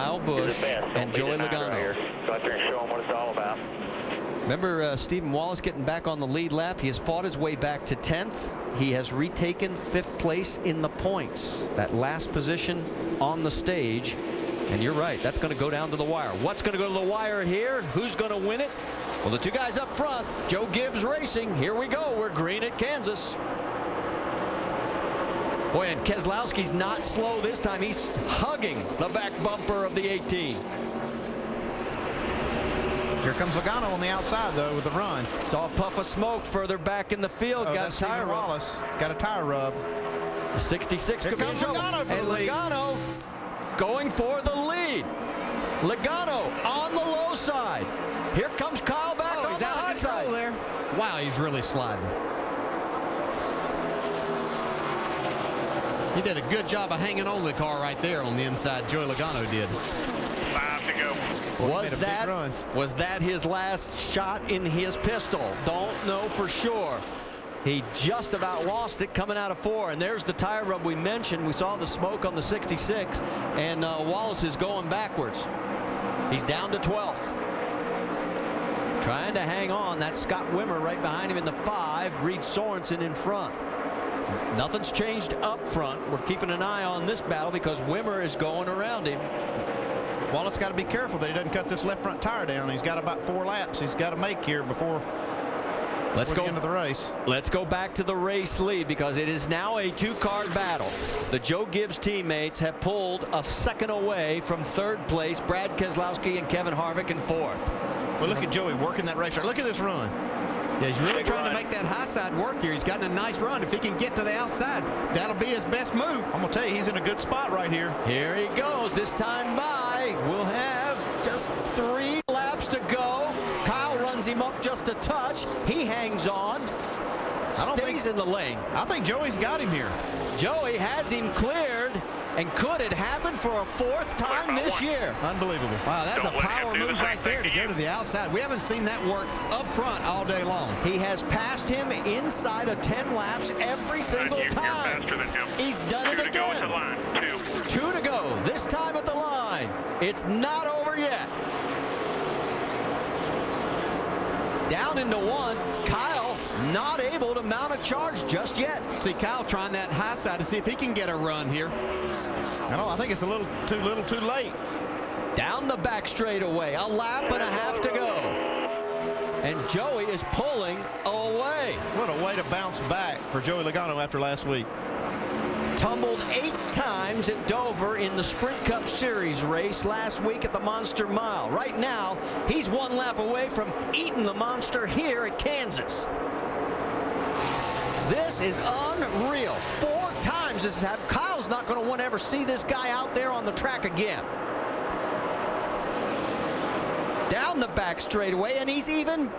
Kyle Busch and Joey Logano. Go out there and show them what it's all about. Remember Stephen Wallace getting back on the lead lap. He has fought his way back to 10th. He has retaken 5th place in the points. That last position on the stage. And you're right, that's going to go down to the wire. What's going to go to the wire here? Who's going to win it? Well, the two guys up front, Joe Gibbs Racing. Here we go. We're green at Kansas. Boy, and Keselowski's not slow this time. He's hugging the back bumper of the 18. Here comes Logano on the outside, though, with the run. Saw a puff of smoke further back in the field. Oh, got a tire rub. Wallace got a tire rub. The 66 Here could be in comes trouble. Logano for and the lead. Logano going for the lead. Logano on the low side. Here comes Kyle Busch on He's the out high of control side. there. Wow, he's really sliding. He did a good job of hanging on the car right there on the inside. Joey Logano did. 5 to go. Was that his last shot in his pistol? Don't know for sure. He just about lost it coming out of 4, and there's the tire rub we mentioned. We saw the smoke on the 66, and Wallace is going backwards. He's down to 12th. Trying to hang on. That's Scott Wimmer right behind him in the 5. Reed Sorensen in front. Nothing's changed up front. We're keeping an eye on this battle because Wimmer is going around him. Wallace got to be careful that he doesn't cut this left front tire down. He's got about 4 laps he's got to make here before Let's go into the race. Let's go back to the race lead because it is now a 2-car battle. The Joe Gibbs teammates have pulled a second away from 3rd place. Brad Keselowski and Kevin Harvick in 4th. Well, look at Joey working that racetrack. Look at this run. Yeah, he's really trying to make that high side work here. He's gotten a nice run. If he can get to the outside, that'll be his best move. I'm going to tell you, he's in a good spot right here. Here he goes. This time by. We'll have just 3 laps to go. Kyle runs him up just a touch. He hangs on. Stays in the lane. I think Joey's got him here. Joey has him cleared. And could it happen for a 4th time this year? Unbelievable. Wow, that's a power move right there to go to the outside. We haven't seen that work up front all day long. He has passed him inside of 10 laps every single time. He's done it again. 2 to go. This time at the line. It's not over yet. Down into 1. Kyle not able to mount a charge just yet. See Kyle trying that high side to see if he can get a run here. I think it's a little too late. Down the back straightaway. A lap and a half to go. And Joey is pulling away. What a way to bounce back for Joey Logano after last week. Tumbled 8 times at Dover in the Sprint Cup Series race last week at the Monster Mile. Right now, he's 1 lap away from eating the monster here at Kansas. This is unreal. 4 times this has happened. Kyle's not going to want to ever see this guy out there on the track again. Down the back straightaway, and he's even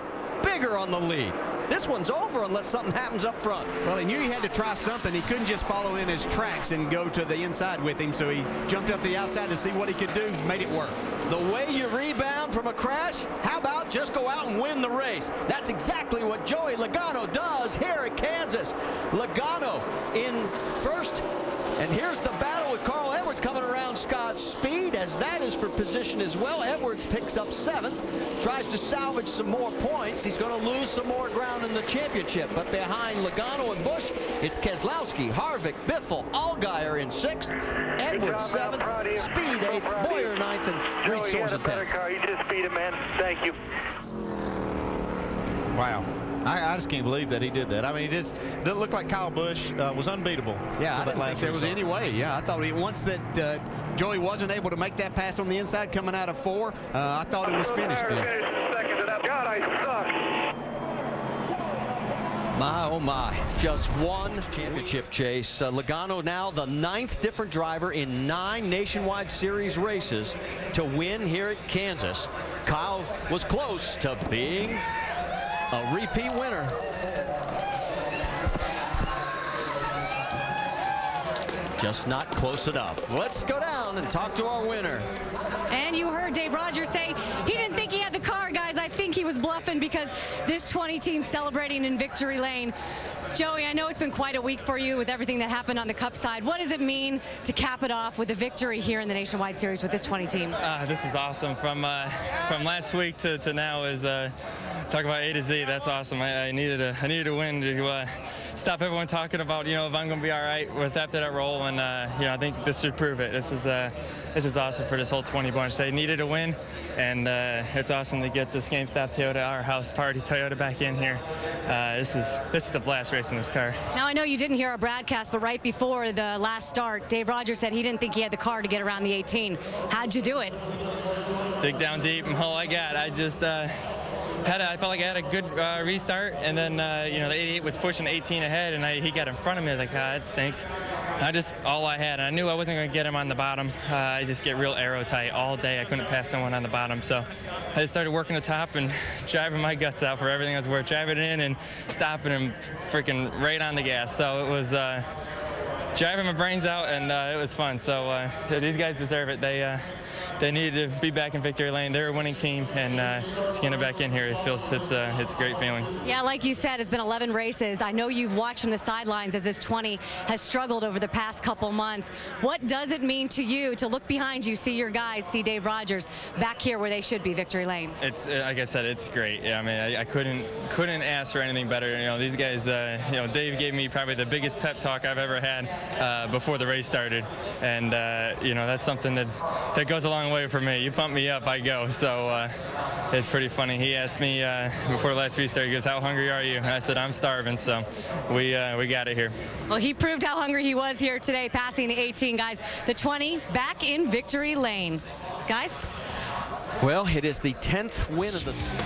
bigger on the lead. This one's over unless something happens up front. Well, he knew he had to try something. He couldn't just follow in his tracks and go to the inside with him, so he jumped up the outside to see what he could do, made it work. The way you rebound from a crash, how about just go out and win the race? That's exactly what Joey Logano does here at Kansas. Logano in 1st, and here's the battle with Carl Edwards coming around Scott's speed, as that is for position as well. Edwards picks up 7th, tries to salvage some more points. He's going to lose some more ground in the championship, but behind Logano and Busch, it's Keselowski, Harvick, Biffle, Allgaier in 6th, Edwards 7th, Speed 8th, Boyer 9th, and Reed Sorensen 10th. You just beat him, man. Thank you. Wow. I just can't believe that he did that. I mean, it doesn't look like Kyle Busch was unbeatable. Yeah, I didn't think there was any way. Yeah, I thought once that Joey wasn't able to make that pass on the inside coming out of 4, I thought it was finished then. God, I suck. My, oh my, just 1 championship chase. Logano now the 9th different driver in 9 nationwide series races to win here at Kansas. Kyle was close to being a repeat winner. Just not close enough. Let's go down and talk to our winner. And you heard Dave Rogers say he didn't think he had the car, guys. I think he was bluffing because this 20 team celebrating in victory lane. Joey, I know it's been quite a week for you with everything that happened on the Cup side. What does it mean to cap it off with a victory here in the Nationwide Series with this 20 team? This is awesome. From last week to now is talk about A to Z. That's awesome. I needed a win to stop everyone talking about, if I'm going to be all right with after that roll. And I think this should prove it. This is awesome for this whole 20 bunch. They needed a win, and it's awesome to get this GameStop Toyota, our house party Toyota, back in here. This is the blast racing this car. Now, I know you didn't hear our broadcast, but right before the last start, Dave Rogers said he didn't think he had the car to get around the 18. How'd you do it? Dig down deep and all I got. I just I felt like I had a good restart, and then the 88 was pushing 18 ahead, and he got in front of me. I was like, that stinks. All I had, and I knew I wasn't going to get him on the bottom. I just get real aero tight all day. I couldn't pass no one on the bottom, so I just started working the top and driving my guts out for everything I was worth. Driving in and stopping him freaking right on the gas. So it was driving my brains out, and it was fun. So these guys deserve it. They needed to be back in victory lane. They're a winning team, and to get it back in here, it's a great feeling. Yeah, like you said, it's been 11 races. I know you've watched from the sidelines as this 20 has struggled over the past couple months. What does it mean to you to look behind you, see your guys, see Dave Rogers back here where they should be, victory lane? It's like I said, it's great. Yeah, I mean, I couldn't ask for anything better. These guys, Dave gave me probably the biggest pep talk I've ever had before the race started, and that's something that goes a long way for me. You pump me up, I go. So it's pretty funny. He asked me before the last restart, he goes, how hungry are you? And I said, I'm starving. So we got it here. Well, he proved how hungry he was here today, passing the 18, guys. The 20 back in victory lane. Guys? Well, it is the 10th win of the season.